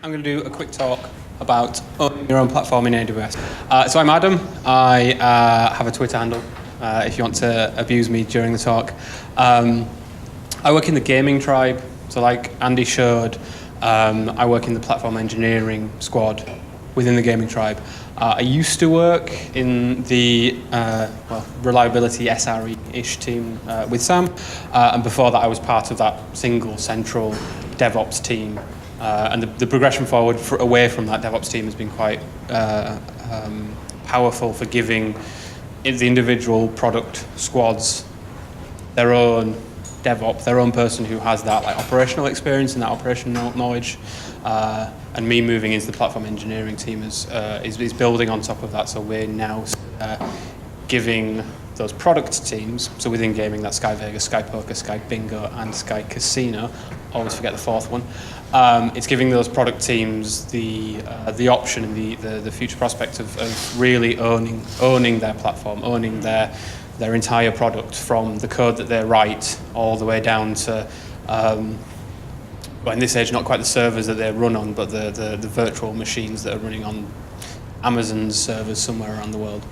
I'm going to do a quick talk about owning your own platform in AWS. So I'm Adam. I have a Twitter handle if you want to abuse me during the talk. I work in the gaming tribe, so like Andy showed, I work in the platform engineering squad within the gaming tribe. I used to work in the reliability SRE-ish team with Sam, and before that I was part of that single central DevOps team. And the progression forward away from that DevOps team has been quite powerful for giving the individual product squads their own DevOps, their own person who has that like operational experience and that operational knowledge. And me moving into the platform engineering team is building on top of that. So we're now giving those product teams, so within gaming, that's Sky Vegas, Sky Poker, Sky Bingo, and Sky Casino. Always forget the fourth one. It's giving those product teams the option and the future prospect of really owning their platform, owning their entire product from the code that they write all the way down to, well, in this age, not quite the servers that they run on, but the virtual machines that are running on Amazon's servers somewhere around the world.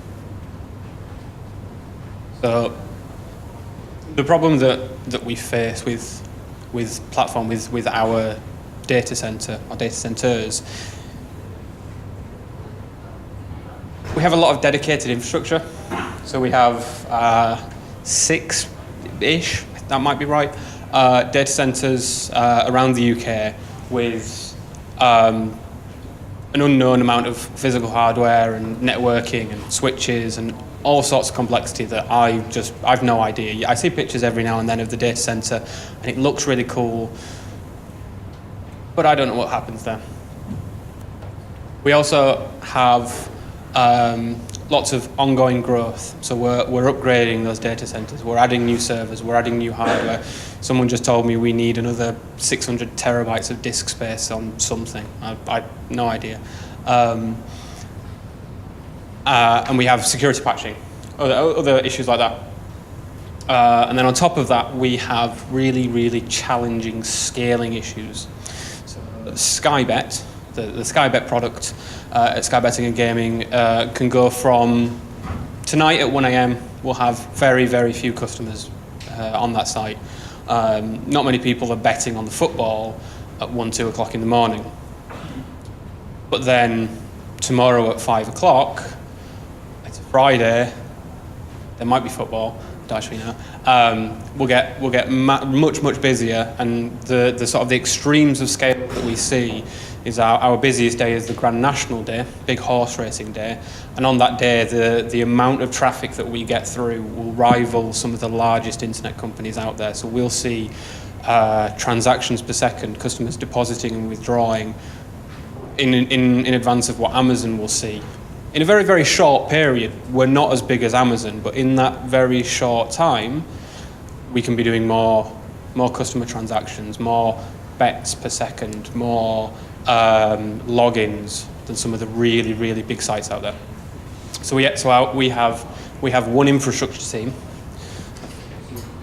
So the problem that we face with platform, with our data center or data centers, we have a lot of dedicated infrastructure. So we have 6-ish, that might be right, data centers around the UK with an unknown amount of physical hardware and networking and switches and all sorts of complexity that I've no idea. I see pictures every now and then of the data center and it looks really cool, but I don't know what happens there. We also have lots of ongoing growth. So we're upgrading those data centers. We're adding new servers. We're adding new hardware. Someone just told me we need another 600 terabytes of disk space on something. I no idea. And we have security patching, other issues like that. And then on top of that, we have really, really challenging scaling issues. So SkyBet, the SkyBet product at Sky Betting and Gaming can go from tonight at 1 a.m. we'll have very, very few customers on that site. Not many people are betting on the football at 1, 2 o'clock in the morning. But then tomorrow at 5 o'clock, it's a Friday, there might be football, don't actually know. We'll get much busier, and the sort of the extremes of scale that we see is our busiest day is the Grand National Day, big horse racing day, and on that day the amount of traffic that we get through will rival some of the largest internet companies out there. So we'll see transactions per second, customers depositing and withdrawing in advance of what Amazon will see. In a very, very short period, we're not as big as Amazon, but in that very short time, we can be doing more customer transactions, more bets per second, more logins than some of the really, really big sites out there. So we have one infrastructure team,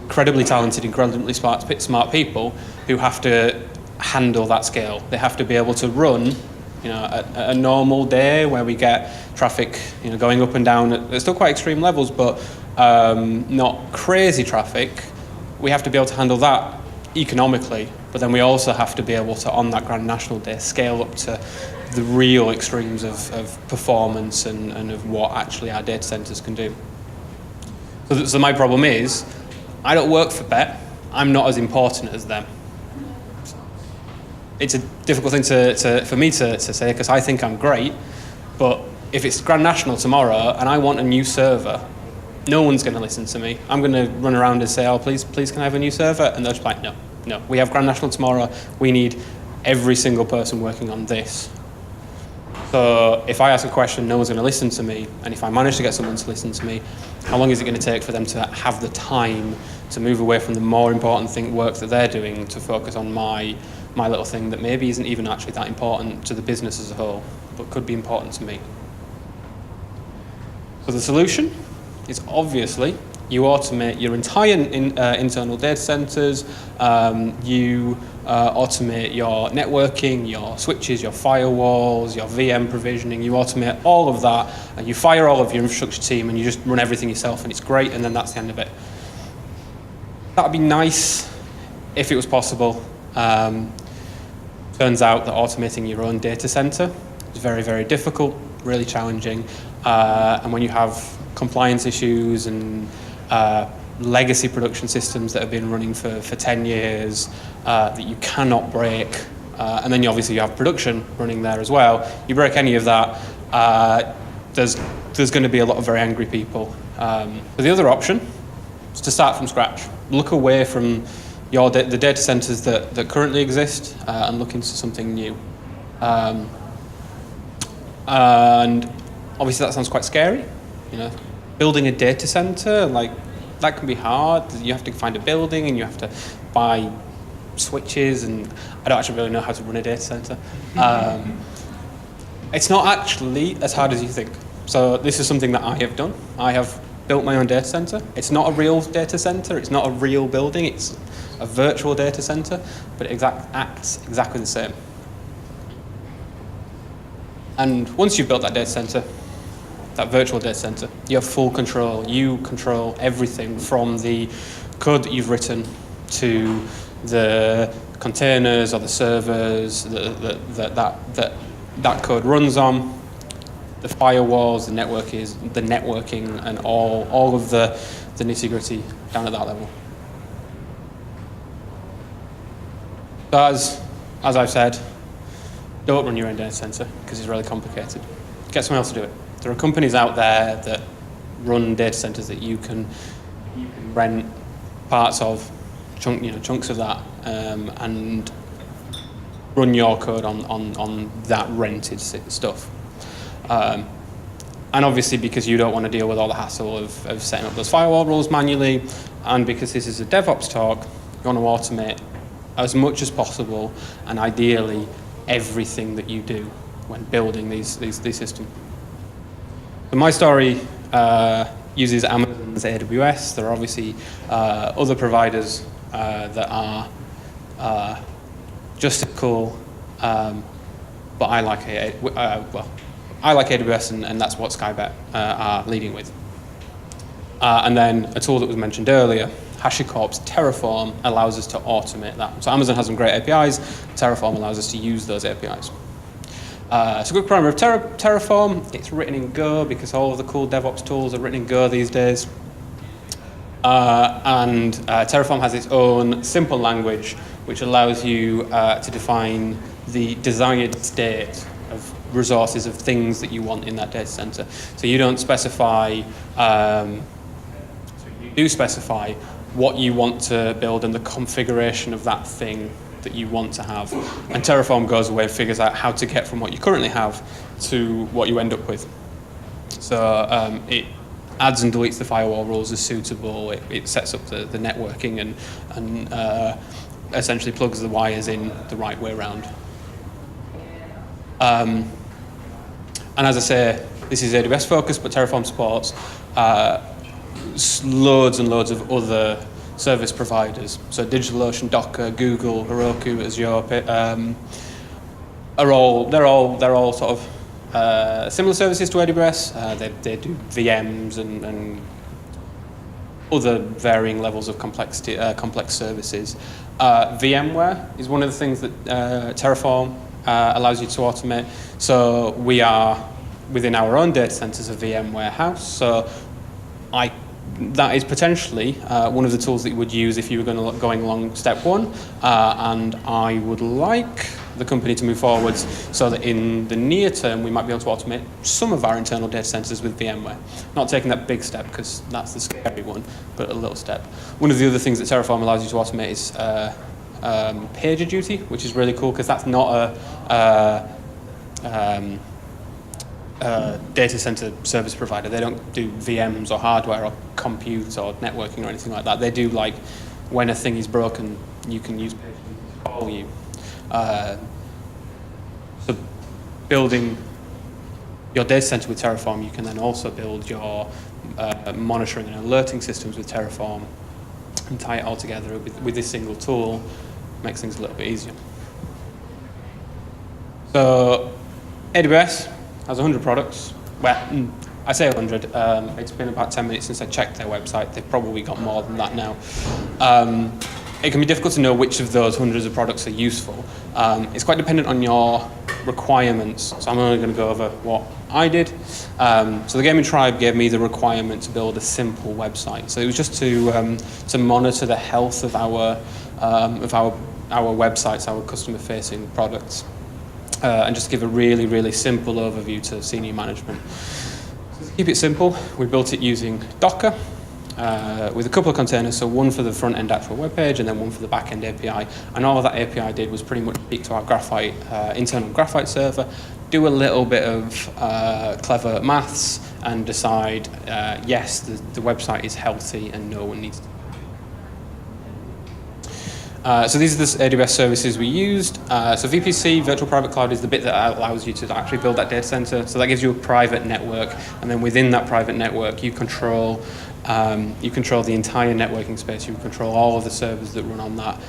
incredibly talented, incredibly smart people who have to handle that scale. They have to be able to run, a normal day where we get traffic, going up and down at still quite extreme levels, but not crazy traffic. We have to be able to handle that economically, but then we also have to be able to, on that Grand National Day, scale up to the real extremes of performance and of what actually our data centers can do. So my problem is, I don't work for Bet. I'm not as important as them. It's a difficult thing for me to say, because I think I'm great, but if it's Grand National tomorrow and I want a new server, no one's going to listen to me. I'm going to run around and say, oh, please can I have a new server? And they're just like, no, we have Grand National tomorrow. We need every single person working on this. So if I ask a question, no one's going to listen to me. And if I manage to get someone to listen to me, how long is it going to take for them to have the time to move away from the more important work that they're doing to focus on my little thing that maybe isn't even actually that important to the business as a whole, but could be important to me? So the solution is obviously you automate your entire internal data centers. You automate your networking, your switches, your firewalls, your VM provisioning. You automate all of that, and you fire all of your infrastructure team, and you just run everything yourself, and it's great, and then that's the end of it. That would be nice if it was possible. Turns out that automating your own data center is very, very difficult, really challenging. And when you have compliance issues and legacy production systems that have been running for 10 years that you cannot break, and then obviously you have production running there as well, you break any of that, there's going to be a lot of very angry people. But the other option is to start from scratch. Look away from the data centers that currently exist and look into something new. And obviously that sounds quite scary. Building a data center, that can be hard. You have to find a building and you have to buy switches, and I don't actually really know how to run a data center. It's not actually as hard as you think. So this is something that I have done. I have built my own data center. It's not a real data center. It's not a real building. It's a virtual data center, but it acts exactly the same. And once you've built that data center, that virtual data center, you have full control. You control everything from the code that you've written to the containers or the servers that code runs on, the firewalls, the networking, and all of the nitty-gritty down at that level. So as I've said, don't run your own data center because it's really complicated. Get someone else to do it. There are companies out there that run data centers that you can rent parts of, chunks of that, and run your code on that rented stuff. And obviously, because you don't want to deal with all the hassle of setting up those firewall rules manually, and because this is a DevOps talk, you want to automate as much as possible, and ideally everything that you do when building these systems. So my story uses Amazon's AWS. There are obviously other providers that are just as cool, but I like AWS, and that's what SkyBet are leading with. And then a tool that was mentioned earlier, HashiCorp's Terraform, allows us to automate that. So Amazon has some great APIs. Terraform allows us to use those APIs. So a good primer of Terraform. It's written in Go because all of the cool DevOps tools are written in Go these days. And Terraform has its own simple language which allows you to define the desired state of resources of things that you want in that data center. So you don't specify, you do specify what you want to build and the configuration of that thing that you want to have. And Terraform goes away and figures out how to get from what you currently have to what you end up with. So it adds and deletes the firewall rules as suitable. It sets up the networking and essentially plugs the wires in the right way around. And as I say, this is AWS focused, but Terraform supports loads and loads of other service providers. So DigitalOcean, Docker, Google, Heroku, Azure, they're all sort of similar services to AWS. They do VMs and other varying levels of complexity, complex services. VMware is one of the things that Terraform allows you to automate. So we are within our own data centers a VMware house. So that is potentially one of the tools that you would use if you were going along step one. And I would like the company to move forwards so that in the near term we might be able to automate some of our internal data centers with VMware. Not taking that big step because that's the scary one, but a little step. One of the other things that Terraform allows you to automate is PagerDuty, which is really cool because that's not a data center service provider. They don't do VMs or hardware or compute or networking or anything like that. They do like when a thing is broken, you can use PagerDuty to call you. So building your data center with Terraform, you can then also build your monitoring and alerting systems with Terraform and tie it all together with this single tool, makes things a little bit easier. So AWS has 100 products. Well, I say 100. It's been about 10 minutes since I checked their website. They've probably got more than that now. It can be difficult to know which of those hundreds of products are useful. It's quite dependent on your requirements. So I'm only going to go over what I did. So the Gaming Tribe gave me the requirement to build a simple website. So it was just to monitor the health of our websites, our customer-facing products, and just give a really, really simple overview to senior management. So to keep it simple, we built it using Docker with a couple of containers, so one for the front-end actual web page and then one for the back-end API. And all that API did was pretty much speak to our Graphite, internal Graphite server, do a little bit of clever maths, and decide, yes, the website is healthy and no one needs to. So these are the AWS services we used. So VPC, Virtual Private Cloud, is the bit that allows you to actually build that data center. So that gives you a private network, and then within that private network, you control the entire networking space. You control all of the servers that run on that.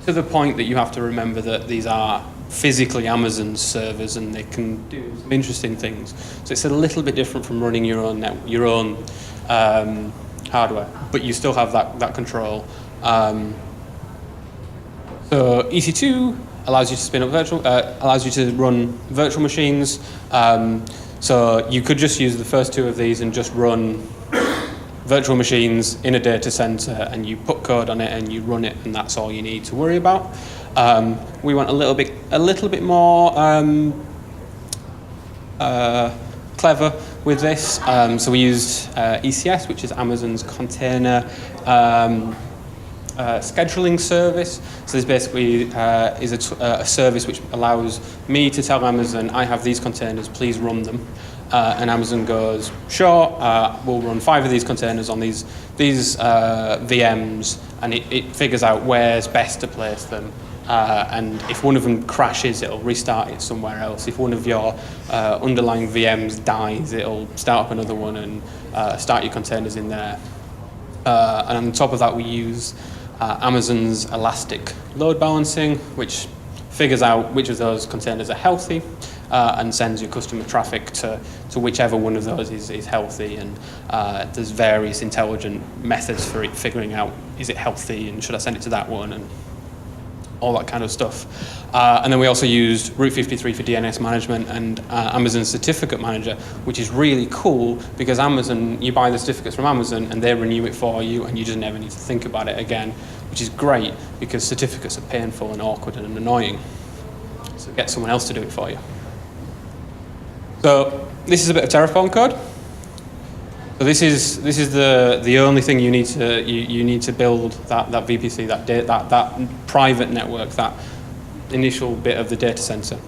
To the point that you have to remember that these are physically Amazon's servers, and they can do some interesting things. So it's a little bit different from running your own hardware, but you still have that control. So EC2 allows you to spin up allows you to run virtual machines. So you could just use the first two of these and just run virtual machines in a data center, and you put code on it and you run it, and that's all you need to worry about. We went a little bit more clever with this. So we used ECS, which is Amazon's container scheduling service. So this basically is a service which allows me to tell Amazon, I have these containers, please run them. And Amazon goes, sure, we'll run 5 of these containers on these VMs, and it figures out where's best to place them. And if one of them crashes, it'll restart it somewhere else. If one of your underlying VMs dies, it'll start up another one and start your containers in there. And on top of that, we use Amazon's Elastic Load Balancing, which figures out which of those containers are healthy and sends your customer traffic to whichever one of those is healthy. And there's various intelligent methods for it figuring out, is it healthy and should I send it to that one, and all that kind of stuff. And then we also used Route 53 for DNS management and Amazon Certificate Manager, which is really cool because Amazon, you buy the certificates from Amazon and they renew it for you, and you just never need to think about it again, which is great because certificates are painful and awkward and annoying. So get someone else to do it for you. So this is a bit of Terraform code. So this is the only thing you need to build that VPC, that private network, that initial bit of the data center.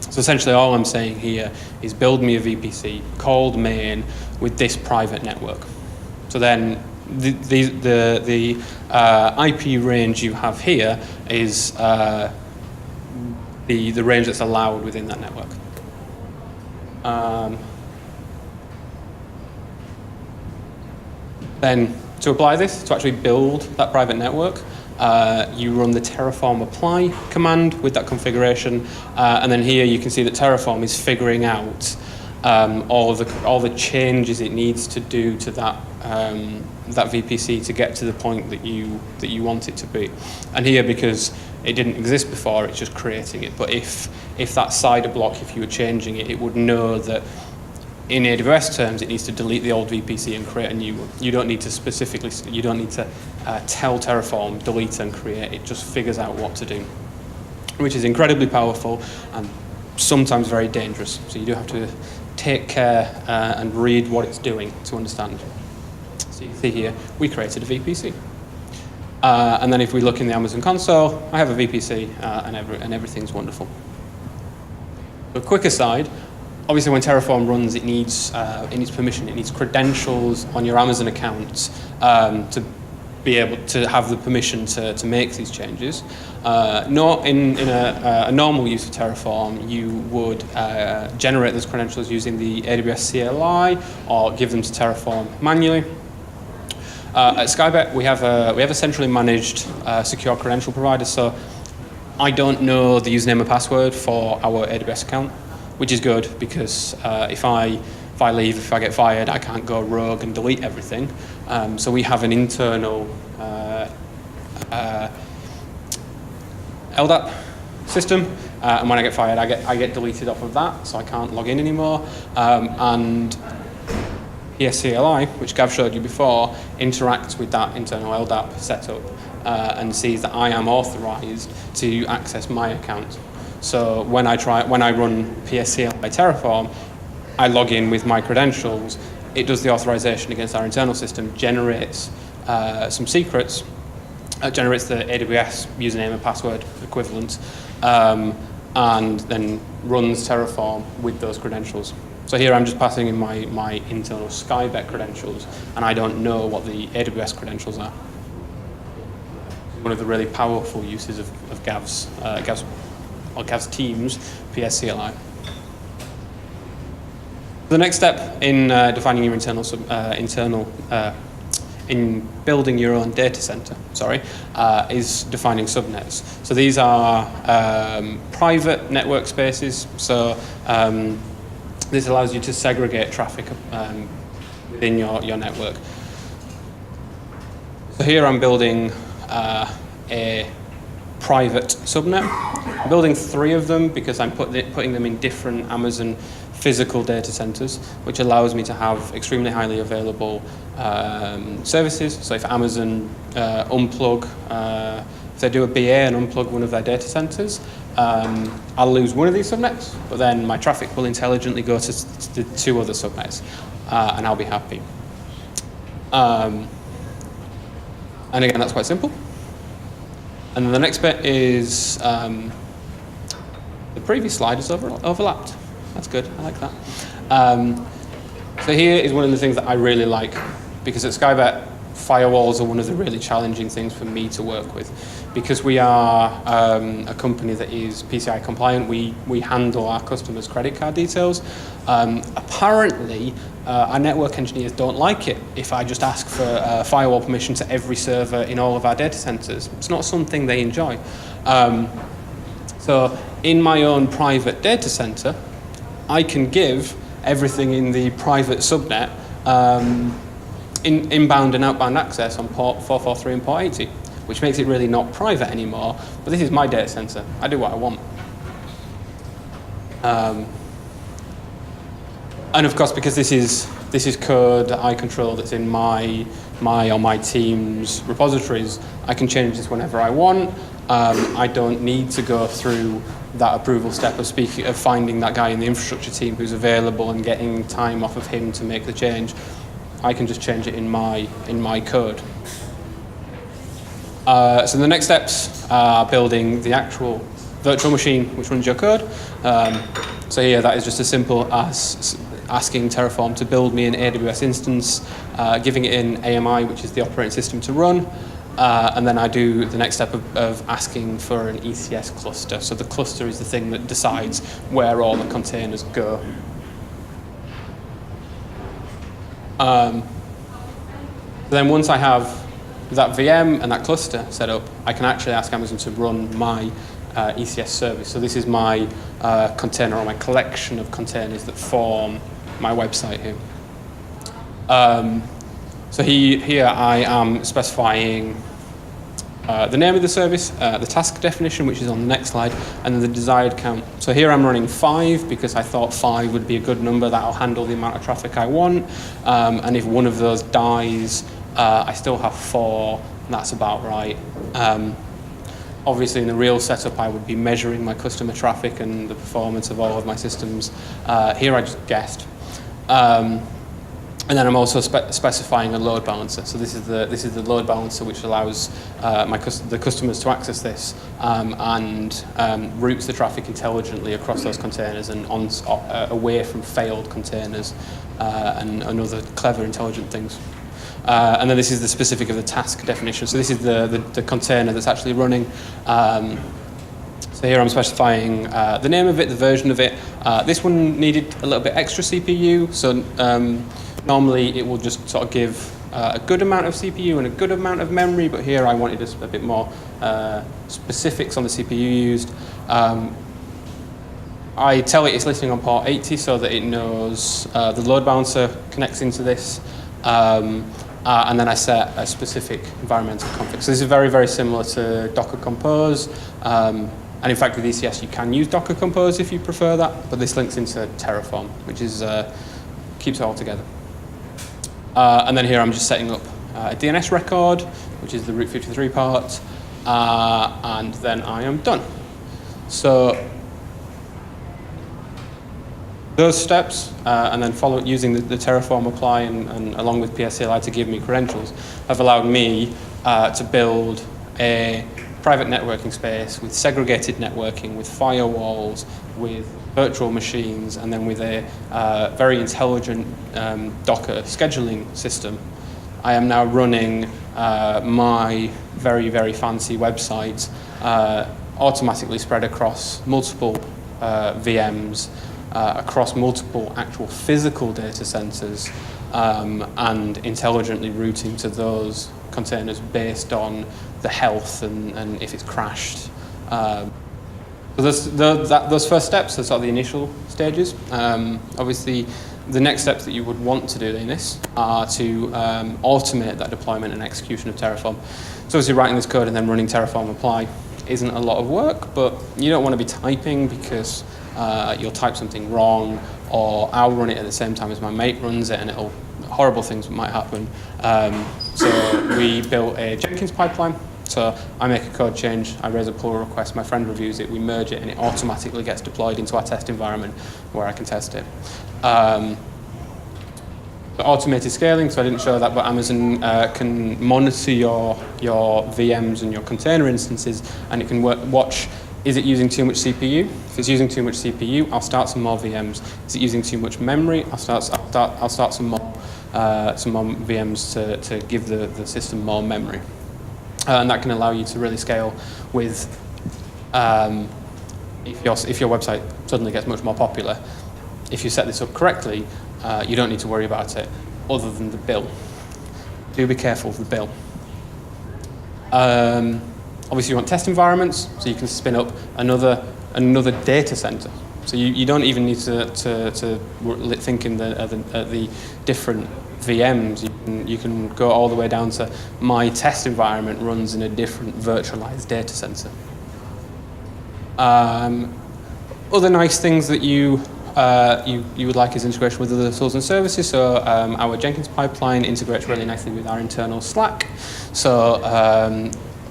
So essentially all I'm saying here is build me a VPC called main with this private network. So then the IP range you have here is the range that's allowed within that network. Then to apply this, to actually build that private network, you run the Terraform apply command with that configuration, and then here you can see that Terraform is figuring out all the changes it needs to do to that VPC to get to the point that you want it to be. And here, because it didn't exist before, it's just creating it. But if that CIDR block, if you were changing it, it would know that in AWS terms, it needs to delete the old VPC and create a new one. You don't need to tell Terraform, delete and create. It just figures out what to do, which is incredibly powerful and sometimes very dangerous. So you do have to take care and read what it's doing to understand. So you can see here, we created a VPC. And then if we look in the Amazon console, I have a VPC and everything's wonderful. A quick aside, obviously when Terraform runs, it needs permission, it needs credentials on your Amazon account to be able to have the permission to make these changes. Not in a normal use of Terraform, you would generate those credentials using the AWS CLI or give them to Terraform manually. At SkyBet, we have a centrally managed secure credential provider. So I don't know the username and password for our AWS account, which is good because if I leave, if I get fired, I can't go rogue and delete everything. So we have an internal LDAP system, and when I get fired, I get deleted off of that, so I can't log in anymore. And PSCLI, which Gav showed you before, interacts with that internal LDAP setup and sees that I am authorized to access my account. So when I run PSCLI Terraform, I log in with my credentials. It does the authorization against our internal system, generates some secrets, generates the AWS username and password equivalent, and then runs Terraform with those credentials. So here I'm just passing in my internal SkyBet credentials, and I don't know what the AWS credentials are. One of the really powerful uses of Gav's team's PSCLI. The next step in defining your in building your own data center, is defining subnets. So these are private network spaces. So this allows you to segregate traffic within your network. So here I'm building a private subnet. I'm building 3 of them because I'm putting them in different Amazon physical data centers, which allows me to have extremely highly available services. So if Amazon unplug, if they do a BA and unplug one of their data centers, I'll lose one of these subnets, but then my traffic will intelligently go to the 2 other subnets, and I'll be happy. And again, that's quite simple. And then the next bit is the previous slide is overlapped. That's good, I like that. So here is one of the things that I really like, because at SkyBet, firewalls are one of the really challenging things for me to work with. Because we are a company that is PCI compliant, we handle our customers' credit card details. Apparently, our network engineers don't like it if I just ask for firewall permission to every server in all of our data centers. It's not something they enjoy. So in my own private data center, I can give everything in the private subnet inbound and outbound access on port 443 and port 80, which makes it really not private anymore, but this is my data center. I do what I want. And of course, because this is code that I control that's in my or my team's repositories, I can change this whenever I want. I don't need to go through that approval step of finding that guy in the infrastructure team who's available and getting time off of him to make the change. I can just change it in my code. So the next steps are building the actual virtual machine which runs your code. So here that is just as simple as asking Terraform to build me an AWS instance, giving it in AMI, which is the operating system to run, and then I do the next step of asking for an ECS cluster. So the cluster is the thing that decides where all the containers go. Then once I have that VM and that cluster set up, I can actually ask Amazon to run my ECS service. So this is my container, or my collection of containers that form my website here. So here I am specifying the name of the service, the task definition, which is on the next slide, and then the desired count. So here I'm running 5 because I thought 5 would be a good number that'll handle the amount of traffic I want. And if one of those dies, I still have 4, and that's about right. Obviously, in the real setup, I would be measuring my customer traffic and the performance of all of my systems. Here I just guessed. And then I'm also specifying a load balancer. So this is the load balancer which allows the customers to access this and routes the traffic intelligently across those containers and away from failed containers and other clever, intelligent things. And then this is the specific of the task definition. So this is the container that's actually running. So here I'm specifying the name of it, the version of it. This one needed a little bit extra CPU. So normally it will just sort of give a good amount of CPU and a good amount of memory, but here I wanted a bit more specifics on the CPU used. I tell it it's listening on port 80 so that it knows the load balancer connects into this. And then I set a specific environmental config. So this is very, very similar to Docker Compose. And in fact, with ECS, you can use Docker Compose if you prefer that, but this links into Terraform, which is keeps it all together. And then here I'm just setting up a DNS record, which is the Route 53 part, and then I am done. So those steps, and then using the Terraform apply and along with PSCLI to give me credentials, have allowed me to build a private networking space with segregated networking, with firewalls, with virtual machines, and then with a very intelligent Docker scheduling system. I am now running my very, very fancy website automatically spread across multiple VMs, across multiple actual physical data centers, and intelligently routing to those containers based on the health and if it's crashed. So those first steps are sort of the initial stages. Obviously, the next steps that you would want to do in this are to automate that deployment and execution of Terraform. So obviously writing this code and then running Terraform apply isn't a lot of work, but you don't want to be typing because you'll type something wrong, or I'll run it at the same time as my mate runs it, and horrible things might happen. So we built a Jenkins pipeline. So I make a code change, I raise a pull request, my friend reviews it, we merge it, and it automatically gets deployed into our test environment where I can test it. The automated scaling, so I didn't show that, but Amazon can monitor your VMs and your container instances, and it can watch, is it using too much CPU? If it's using too much CPU, I'll start some more VMs. Is it using too much memory? I'll start some more VMs to give the system more memory. And that can allow you to really scale with, if your website suddenly gets much more popular, if you set this up correctly, you don't need to worry about it other than the bill. Do be careful of the bill. Obviously you want test environments, so you can spin up another data center. So you don't even need to think in the different VMs. You can go all the way down to my test environment runs in a different virtualized data center. Other nice things that you would like is integration with other tools and services. So our Jenkins pipeline integrates really nicely with our internal Slack. So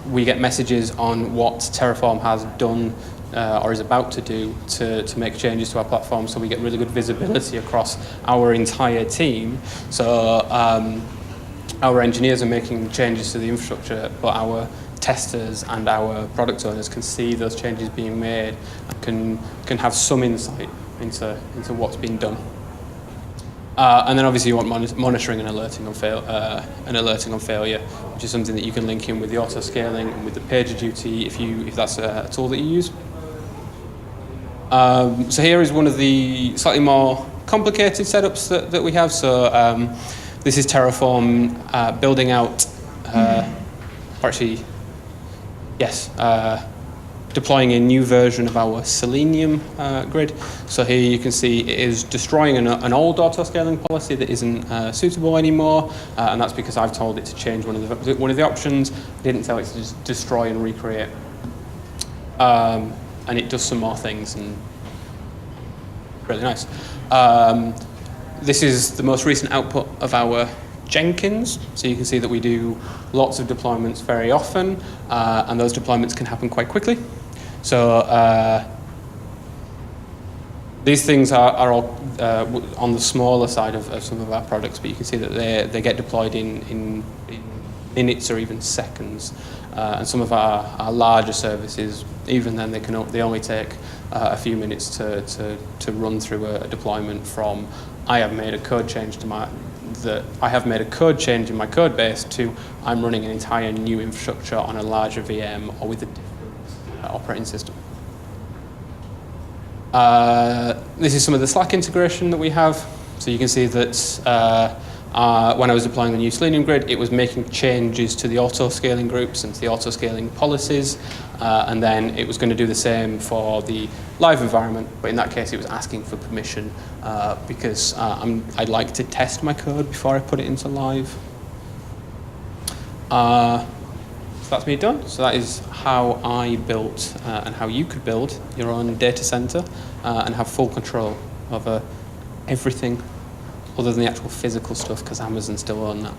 we get messages on what Terraform has done or is about to do to make changes to our platform, so we get really good visibility across our entire team. So our engineers are making changes to the infrastructure, but our testers and our product owners can see those changes being made and can have some insight into what's been done. And then obviously you want monitoring and alerting on failure, which is something that you can link in with the auto scaling and with the PagerDuty if that's a tool that you use. So here is one of the slightly more complicated setups that we have. So this is Terraform building out, deploying a new version of our Selenium grid. So here you can see it is destroying an old auto-scaling policy that isn't suitable anymore, and that's because I've told it to change one of the options. I didn't tell it to just destroy and recreate. And it does some more things, and really nice. This is the most recent output of our Jenkins, so you can see that we do lots of deployments very often, and those deployments can happen quite quickly. So these things are all on the smaller side of some of our products, but you can see that they get deployed in minutes or even seconds. And some of our larger services, even then, they only take a few minutes to run through a deployment from I have made a code change in my code base to I'm running an entire new infrastructure on a larger VM or with a different operating system. This is some of the Slack integration that we have. So you can see that When I was deploying the new Selenium grid, it was making changes to the auto-scaling groups and to the auto-scaling policies, and then it was going to do the same for the live environment, but in that case it was asking for permission because I like to test my code before I put it into live. So that's me done. So that is how I built and how you could build your own data center and have full control over everything other than the actual physical stuff, because Amazon still own that.